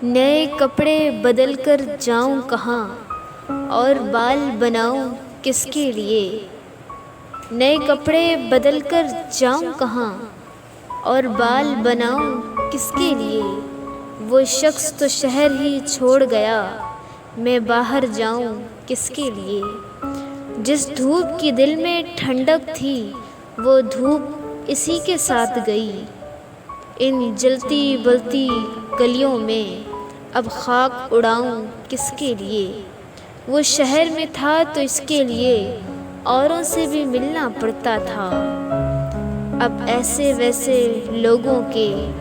نئے کپڑے بدل کر جاؤں کہاں اور بال بناؤں کس کے لیے؟ نئے کپڑے بدل کر جاؤں کہاں اور بال بناؤں کس کے لیے؟ وہ شخص تو شہر ہی چھوڑ گیا، میں باہر جاؤں کس کے لیے؟ جس دھوپ کی دل میں ٹھنڈک تھی وہ دھوپ اسی کے ساتھ گئی۔ ان جلتی بلتی گلیوں میں اب خاک اڑاؤں کس کے لیے؟ وہ شہر میں تھا تو اس کے لیے اوروں سے بھی ملنا پڑتا تھا۔ اب ایسے ویسے لوگوں کے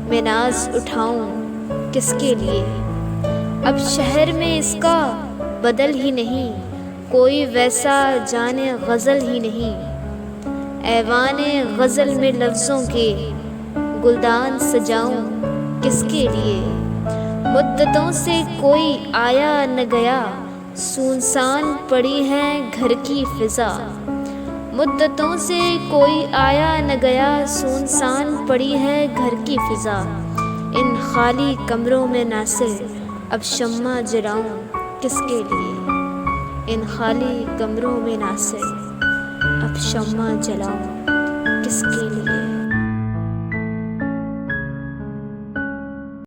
میں ناز اٹھاؤں کس کے لیے؟ اب شہر میں اس کا بدل ہی نہیں، کوئی ویسا جانے غزل ہی نہیں۔ ایوان غزل میں لفظوں کے گلدان سجاؤں کس کے لیے؟ مدتوں سے کوئی آیا نہ گیا، سنسان پڑی ہے گھر کی فضا۔ مدتوں سے کوئی آیا نہ گیا، سنسان پڑی ہے گھر کی فضا۔ ان خالی کمروں میں ناصر اب شمع جلاؤں کس کے لیے؟ ان خالی کمروں میں ناصر اب شمع جلاؤں کس کے لیے؟